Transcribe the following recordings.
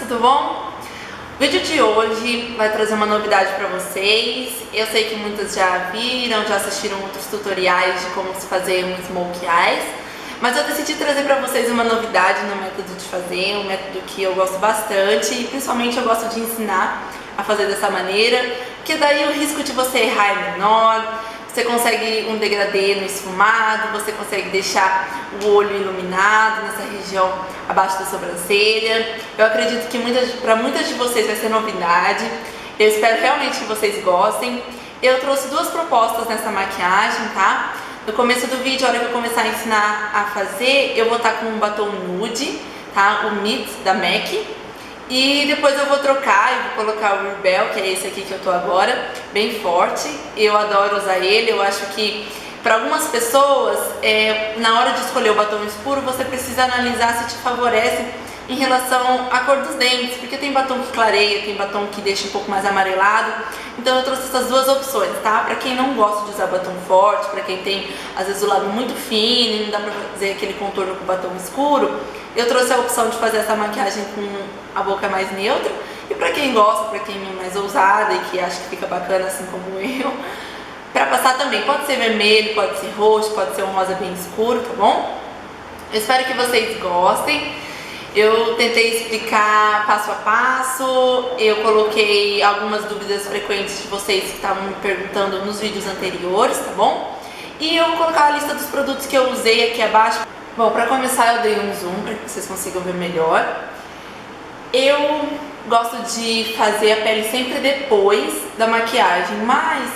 tudo bom? O vídeo de hoje vai trazer uma novidade para vocês. Eu sei que muitas já viram, já assistiram outros tutoriais de como se fazer um smokey eyes, mas eu decidi trazer para vocês uma novidade no método de fazer, um método que eu gosto bastante e principalmente eu gosto de ensinar a fazer dessa maneira, que daí o risco de você errar é menor. Você consegue um degradê no esfumado, você consegue deixar o olho iluminado nessa região abaixo da sobrancelha. Eu acredito que para muitas de vocês vai ser novidade. Eu espero realmente que vocês gostem. Eu trouxe duas propostas nessa maquiagem, tá? No começo do vídeo, a hora que eu começar a ensinar a fazer, eu vou estar com um batom nude, tá? O Meet da MAC. E depois eu vou trocar e vou colocar o Rebel, que é esse aqui que eu tô agora, bem forte. Eu adoro usar ele. Eu acho que para algumas pessoas, na hora de escolher o batom escuro, você precisa analisar se te favorece em relação à cor dos dentes, porque tem batom que clareia, tem batom que deixa um pouco mais amarelado. Então eu trouxe essas duas opções, tá? Para quem não gosta de usar batom forte, para quem tem às vezes o lado muito fino e não dá pra fazer aquele contorno com batom escuro, eu trouxe a opção de fazer essa maquiagem com a boca mais neutra. E pra quem gosta, pra quem é mais ousada e que acha que fica bacana assim como eu, pra passar também, pode ser vermelho, pode ser roxo, pode ser um rosa bem escuro, tá bom? Eu espero que vocês gostem. Eu tentei explicar passo a passo, eu coloquei algumas dúvidas frequentes de vocês que estavam me perguntando nos vídeos anteriores, tá bom? E eu vou colocar a lista dos produtos que eu usei aqui abaixo. Bom, para começar eu dei um zoom para que vocês consigam ver melhor. Eu gosto de fazer a pele sempre depois da maquiagem, mas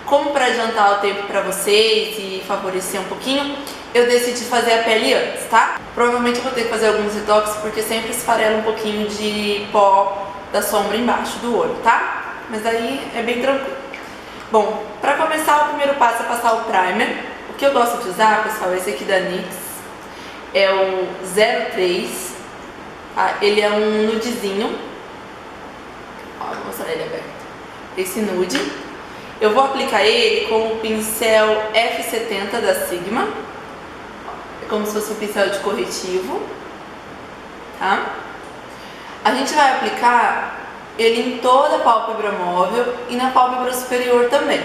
como para adiantar o tempo para vocês e favorecer um pouquinho, eu decidi fazer a pele antes, tá? Provavelmente eu vou ter que fazer alguns retoques porque sempre esfarela um pouquinho de pó da sombra embaixo do olho, tá? Mas aí é bem tranquilo. Bom, para começar o primeiro passo é passar o primer. O que eu gosto de usar, pessoal, é esse aqui da NYX. É o 03, tá? Ele é um nudezinho. Ó, vou mostrar ele aberto. Esse nude. Eu vou aplicar ele com o pincel F70 da Sigma. É como se fosse um pincel de corretivo, tá? A gente vai aplicar ele em toda a pálpebra móvel e na pálpebra superior também.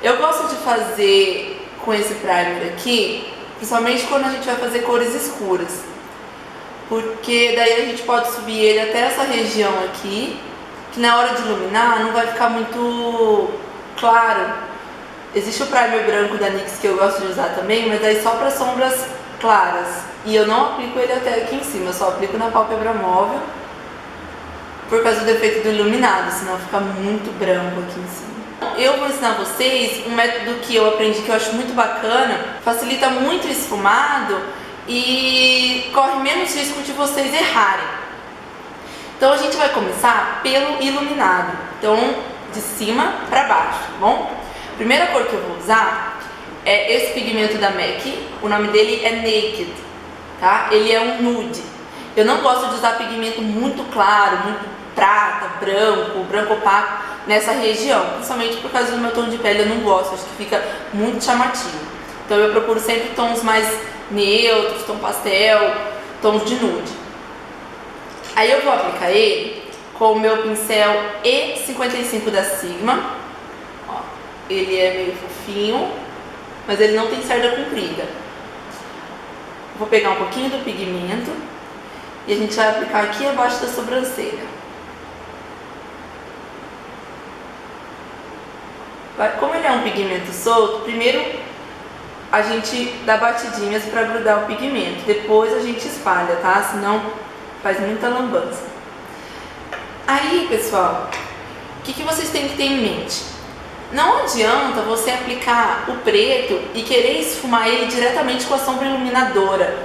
Eu gosto de fazer com esse primer aqui, principalmente quando a gente vai fazer cores escuras, porque daí a gente pode subir ele até essa região aqui, que na hora de iluminar não vai ficar muito claro. Existe o primer branco da NYX que eu gosto de usar também, mas daí só para sombras claras. E eu não aplico ele até aqui em cima, eu só aplico na pálpebra móvel, por causa do efeito do iluminado, senão fica muito branco aqui em cima. Eu vou ensinar vocês um método que eu aprendi que eu acho muito bacana, facilita muito o esfumado e corre menos risco de vocês errarem. Então a gente vai começar pelo iluminado, então de cima para baixo, tá bom? A primeira cor que eu vou usar é esse pigmento da MAC, o nome dele é Naked, tá? Ele é um nude. Eu não gosto de usar pigmento muito claro, muito prata, branco opaco nessa região, principalmente por causa do meu tom de pele, eu não gosto, acho que fica muito chamativo. Então eu procuro sempre tons mais neutros, tom pastel, tons de nude. Aí eu vou aplicar ele com o meu pincel E55 da Sigma. Ó, ele é meio fofinho, mas ele não tem cerda comprida. Vou pegar um pouquinho do pigmento e a gente vai aplicar aqui abaixo da sobrancelha. Como ele é um pigmento solto, primeiro a gente dá batidinhas para grudar o pigmento, depois a gente espalha, tá? Senão faz muita lambança. Aí, pessoal, o que vocês têm que ter em mente? Não adianta você aplicar o preto e querer esfumar ele diretamente com a sombra iluminadora,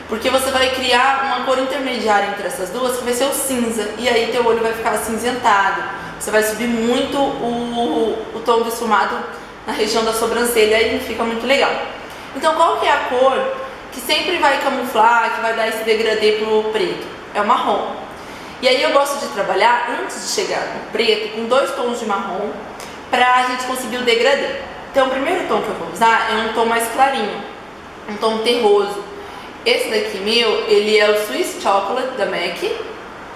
porque você vai criar uma cor intermediária entre essas duas, que vai ser o cinza, e aí teu olho vai ficar acinzentado. Você vai subir muito o tom do esfumado na região da sobrancelha e não fica muito legal. Então qual que é a cor que sempre vai camuflar, que vai dar esse degradê pro preto? É o marrom. E aí eu gosto de trabalhar, antes de chegar no preto, com dois tons de marrom, pra gente conseguir o degradê. Então o primeiro tom que eu vou usar é um tom mais clarinho, um tom terroso. Esse daqui meu, ele é o Swiss Chocolate da MAC,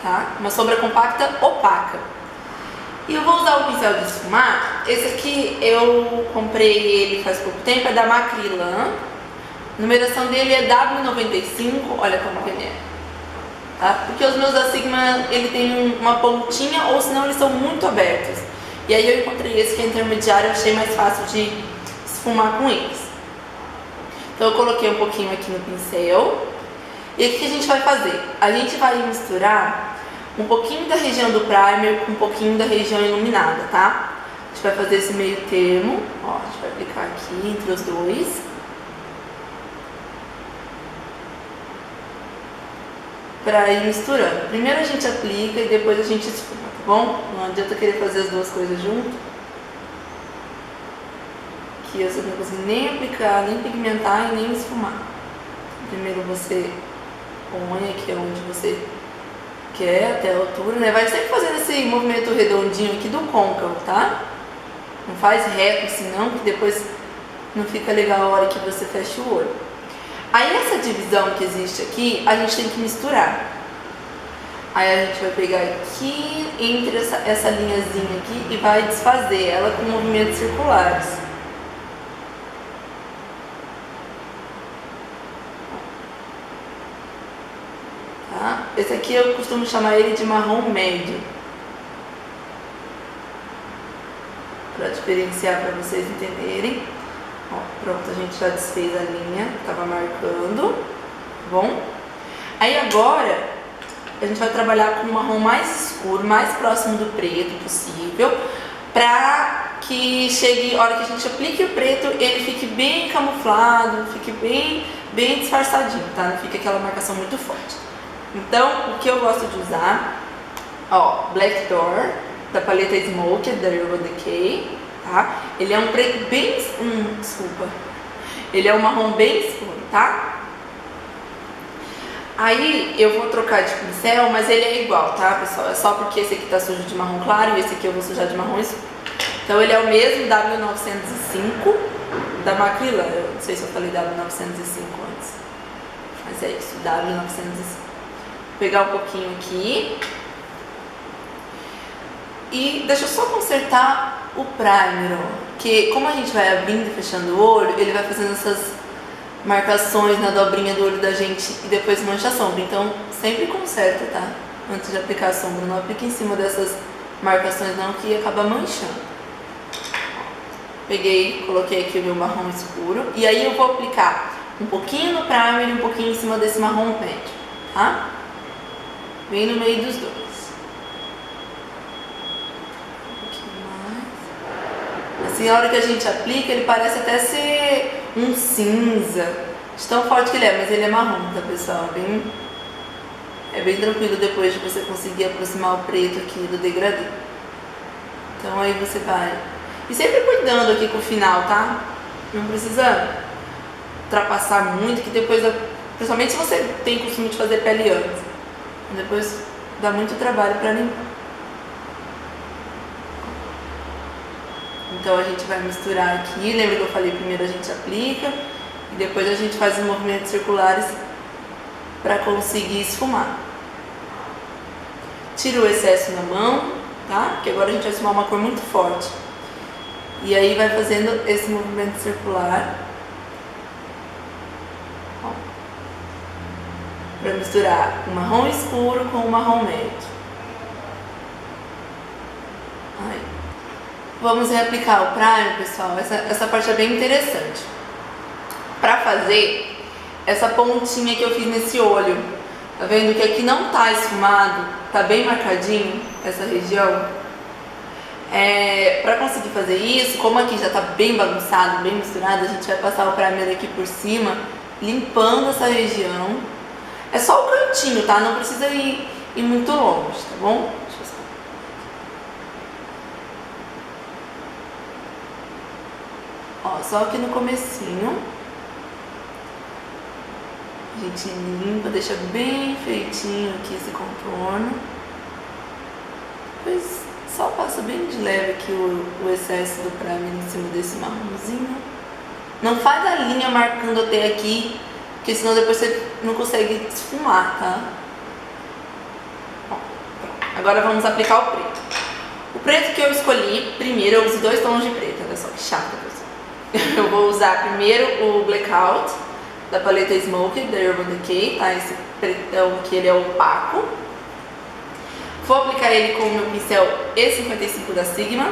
tá? Uma sombra compacta opaca. E eu vou usar o pincel de esfumar. Esse aqui eu comprei ele faz pouco tempo, é da Macrylan. A numeração dele é W95, olha como que ele é. Tá? Porque os meus da Sigma, ele tem uma pontinha, ou senão eles são muito abertos. E aí eu encontrei esse que é intermediário, eu achei mais fácil de esfumar com eles. Então eu coloquei um pouquinho aqui no pincel. E o que a gente vai fazer? A gente vai misturar um pouquinho da região do primer com um pouquinho da região iluminada, tá? A gente vai fazer esse meio termo, ó, a gente vai aplicar aqui entre os dois. Pra ir misturando. Primeiro a gente aplica e depois a gente esfuma, tá bom? Não adianta querer fazer as duas coisas junto. Que você não consegue nem aplicar, nem pigmentar e nem esfumar. Primeiro você põe aqui onde você quer, até a altura, né? Vai sempre fazendo esse movimento redondinho aqui do côncavo, tá? Não faz reto assim não, que depois não fica legal a hora que você fecha o olho. Aí essa divisão que existe aqui, a gente tem que misturar. Aí a gente vai pegar aqui, entre essa linhazinha aqui e vai desfazer ela com movimentos circulares. Tá? Esse aqui eu costumo chamar ele de marrom médio. Para diferenciar, para vocês entenderem. Ó, pronto, a gente já desfez a linha que estava marcando, tá bom? Aí agora a gente vai trabalhar com um marrom mais escuro, mais próximo do preto possível, pra que chegue, a hora que a gente aplique o preto, ele fique bem camuflado, fique bem disfarçadinho, tá? Não fique aquela marcação muito forte. Então, o que eu gosto de usar, ó, Black Door, da paleta Smoke, da Urban Decay. Tá? Ele é um preto bem... desculpa. Ele é um marrom bem escuro, tá? Aí eu vou trocar de pincel, mas ele é igual, tá, pessoal? É só porque esse aqui tá sujo de marrom claro e esse aqui eu vou sujar de marrom escuro. Então ele é o mesmo W905 da Macrylan. Eu não sei se eu falei W905 antes. Mas é isso, W905. Vou pegar um pouquinho aqui. E deixa eu só consertar o primer, ó, que como a gente vai abrindo e fechando o olho, ele vai fazendo essas marcações na dobrinha do olho da gente e depois mancha a sombra. Então sempre conserta, tá? Antes de aplicar a sombra, não aplique em cima dessas marcações não, que acaba manchando. Peguei, coloquei aqui o meu marrom escuro e aí eu vou aplicar um pouquinho no primer e um pouquinho em cima desse marrom médio, tá? Bem no meio dos dois. Assim, a hora que a gente aplica, ele parece até ser um cinza, de tão forte que ele é, mas ele é marrom, tá, pessoal? É bem tranquilo depois de você conseguir aproximar o preto aqui do degradê. Então aí você vai... E sempre cuidando aqui com o final, tá? Não precisa ultrapassar muito, que depois, principalmente se você tem costume de fazer pele antes, depois dá muito trabalho pra limpar. Então a gente vai misturar aqui, lembra que eu falei, primeiro a gente aplica e depois a gente faz os movimentos circulares para conseguir esfumar. Tira o excesso na mão, tá? Porque agora a gente vai esfumar uma cor muito forte. E aí vai fazendo esse movimento circular. Para misturar o marrom escuro com o marrom médio. Aí. Vamos reaplicar o primer, pessoal. Essa parte é bem interessante. Para fazer essa pontinha que eu fiz nesse olho, tá vendo que aqui não tá esfumado, tá bem marcadinho essa região? Para conseguir fazer isso, como aqui já tá bem bagunçado, bem misturado, a gente vai passar o primer aqui por cima, limpando essa região. É só o cantinho, tá? Não precisa ir muito longe, tá bom? Deixa eu só... Ó, só aqui no comecinho. A gente limpa, deixa bem feitinho aqui esse contorno. Depois só passa bem de leve aqui o excesso do primer em cima desse marronzinho. Não faz a linha marcando até aqui, porque senão depois você não consegue esfumar, tá? Ó. Agora vamos aplicar o preto. O preto que eu escolhi, primeiro eu uso 2 tons de preto, olha só que chato, pessoal. Eu vou usar primeiro o Blackout, da paleta Smoke, da Urban Decay, tá? Esse pretão aqui, ele é opaco. Vou aplicar ele com o meu pincel E55 da Sigma.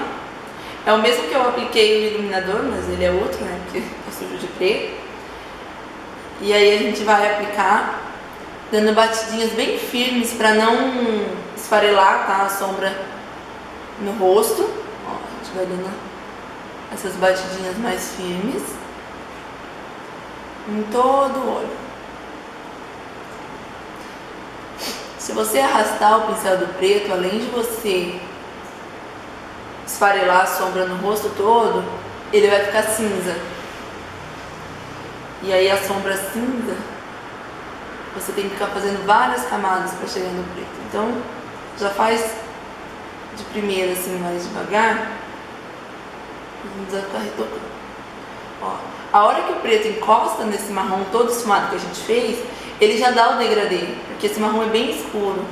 É o mesmo que eu apliquei o iluminador, mas ele é outro, né? Porque tá sujo de preto. E aí a gente vai aplicar dando batidinhas bem firmes para não esfarelar, tá? A sombra no rosto. Ó, a gente vai dando essas batidinhas mais firmes em todo o olho. Se você arrastar o pincel do preto, além de você esfarelar a sombra no rosto todo, ele vai ficar cinza. E aí a sombra cinza, você tem que ficar fazendo várias camadas para chegar no preto. Então, já faz de primeira assim, mais devagar. Vamos ficar retocando. Ó, a hora que o preto encosta nesse marrom todo esfumado que a gente fez, ele já dá o degradê, porque esse marrom é bem escuro.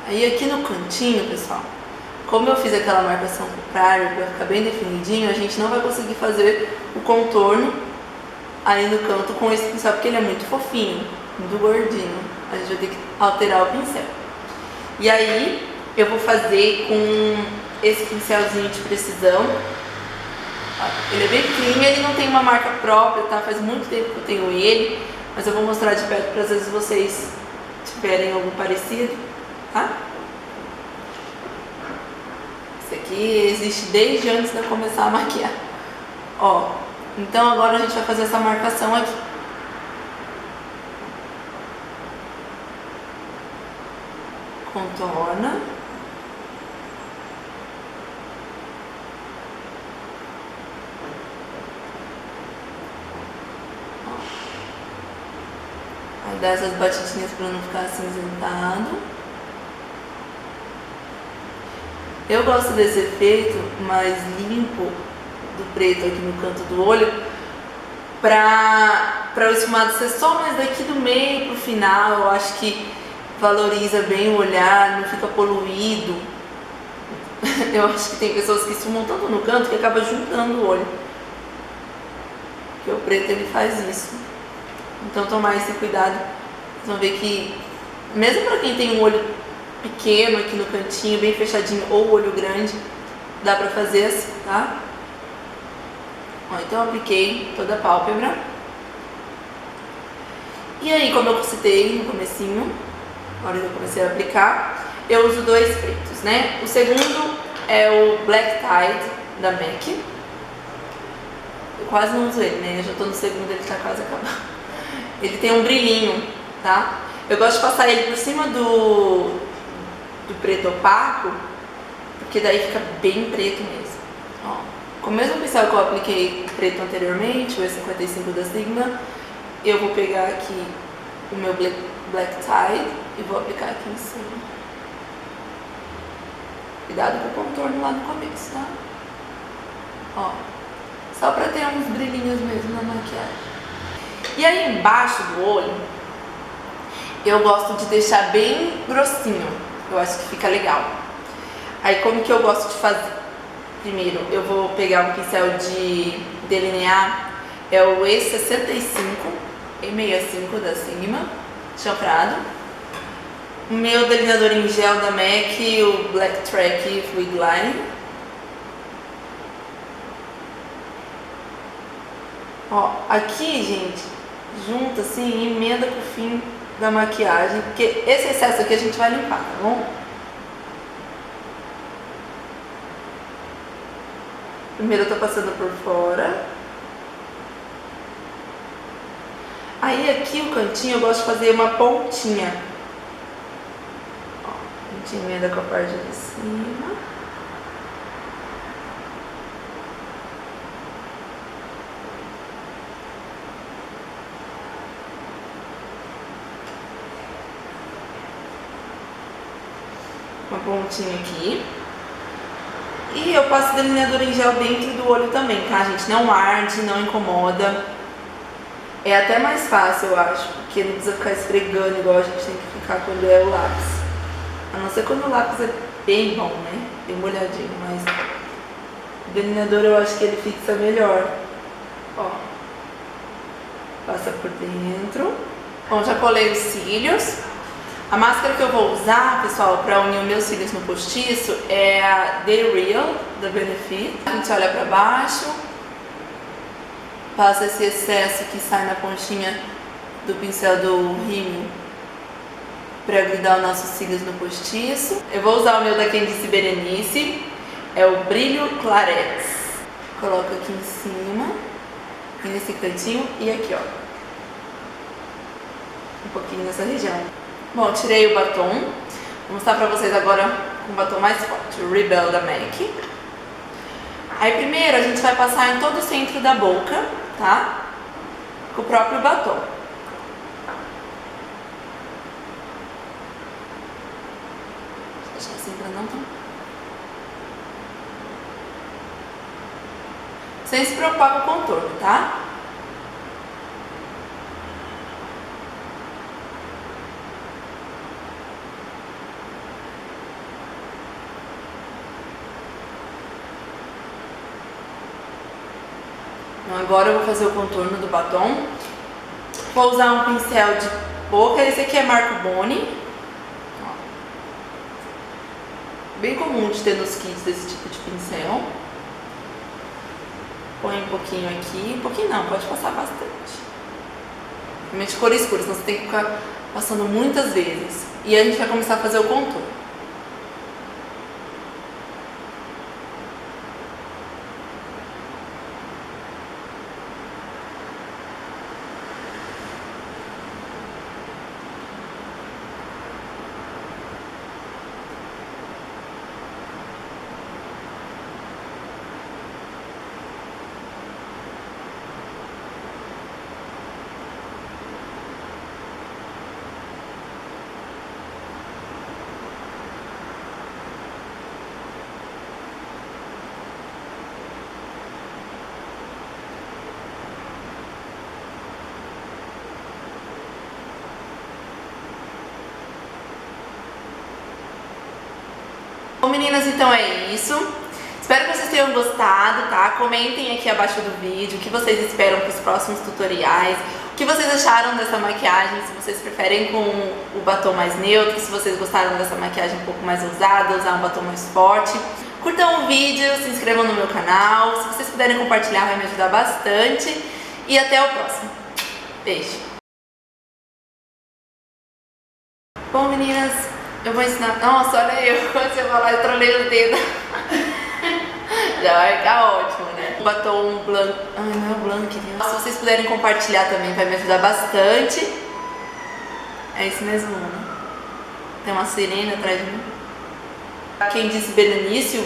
Aí aqui no cantinho, pessoal, como eu fiz aquela marcação com o primer para ficar bem definidinho, a gente não vai conseguir fazer o contorno aí no canto com esse pincel, porque ele é muito fofinho, muito gordinho. A gente vai ter que alterar o pincel. E aí eu vou fazer com esse pincelzinho de precisão. Ele é bem clean, ele não tem uma marca própria, tá? Faz muito tempo que eu tenho ele, mas eu vou mostrar de perto para às vezes vocês tiverem algum parecido, tá? Esse aqui existe desde antes de eu começar a maquiar. Ó, então agora a gente vai fazer essa marcação aqui. Contorna. Aí dá essas batidinhas para não ficar acinzentado. Eu gosto desse efeito mais limpo do preto aqui no canto do olho, para o esfumado ser só mais daqui do meio pro final. Eu acho que valoriza bem o olhar, não fica poluído. Eu acho que tem pessoas que esfumam tanto no canto que acaba juntando o olho, porque o preto ele faz isso. Então tomar esse cuidado. Vocês vão ver que mesmo para quem tem um olho pequeno aqui no cantinho, bem fechadinho, ou olho grande, dá pra fazer assim, tá? Ó, então eu apliquei toda a pálpebra. E aí, como eu citei no comecinho, na hora que eu comecei a aplicar, eu uso 2 pretos, né? O segundo é o Black Tide da MAC. Eu quase não uso ele, né? Eu já tô no segundo, ele tá quase acabando. Ele tem um brilhinho, tá? Eu gosto de passar ele por cima do preto opaco, porque daí fica bem preto mesmo. Ó, com o mesmo pincel que eu apliquei preto anteriormente, o E55 da Sigma, eu vou pegar aqui o meu Black Tide e vou aplicar aqui em cima. Cuidado com o contorno lá no começo, tá? Ó, só pra ter uns brilhinhos mesmo na maquiagem. E aí embaixo do olho, eu gosto de deixar bem grossinho. Eu acho que fica legal. Aí como que eu gosto de fazer? Primeiro, eu vou pegar um pincel de delinear, é o E65 da Sigma, chanfrado. O meu delineador em gel da MAC, o Black Track Fluid Line. Ó, aqui, gente, junta assim, emenda com o fim da maquiagem, porque esse excesso aqui a gente vai limpar, tá bom? Primeiro eu tô passando por fora. Aí aqui o cantinho eu gosto de fazer uma pontinha. Ó, a gente emenda com a parte de cima. Uma pontinha aqui. E eu passo delineador em gel dentro do olho também, tá, gente? Não arde, não incomoda. É até mais fácil, eu acho, porque não precisa ficar esfregando igual a gente tem que ficar quando é o lápis. A não ser quando o lápis é bem bom, né? Bem molhadinho, mas o delineador eu acho que ele fixa melhor. Ó, passa por dentro. Bom, já colei os cílios. A máscara que eu vou usar, pessoal, para unir os meus cílios no postiço é a The Real, da Benefit. A gente olha para baixo, passa esse excesso que sai na pontinha do pincel do rímel para grudar os nossos cílios no postiço. Eu vou usar o meu da Candice Berenice, é o Brilho Clarex. Coloco aqui em cima, aqui nesse cantinho e aqui, ó, um pouquinho nessa região. Bom, tirei o batom. Vou mostrar pra vocês agora com o batom mais forte, o Rebel da MAC. Aí primeiro a gente vai passar em todo o centro da boca, tá? Com o próprio batom. Deixa assim pra não tomar. Sem se preocupar com o contorno, tá? Agora eu vou fazer o contorno do batom. Vou usar um pincel de boca, esse aqui é Marco Boni. Ó. Bem comum de ter nos kits desse tipo de pincel. Põe um pouquinho aqui, um pouquinho não, pode passar bastante. Principalmente cor escura, senão você tem que ficar passando muitas vezes. E a gente vai começar a fazer o contorno. Bom, meninas, então é isso. Espero que vocês tenham gostado, tá? Comentem aqui abaixo do vídeo o que vocês esperam para os próximos tutoriais, o que vocês acharam dessa maquiagem, se vocês preferem com o batom mais neutro, se vocês gostaram dessa maquiagem um pouco mais ousada, usar um batom mais forte. Curtam o vídeo, se inscrevam no meu canal, se vocês puderem compartilhar vai me ajudar bastante. E até o próximo. Beijo! Bom, meninas, eu vou ensinar... Nossa, olha eu, quando você falar, eu trolei o dedo. Já vai ficar ótimo, né? O batom blanco... Ai, não é o blanco, querido. Se vocês puderem compartilhar também, vai me ajudar bastante. É isso mesmo, né? Tem uma sirene atrás de mim. Quem disse Berenice, o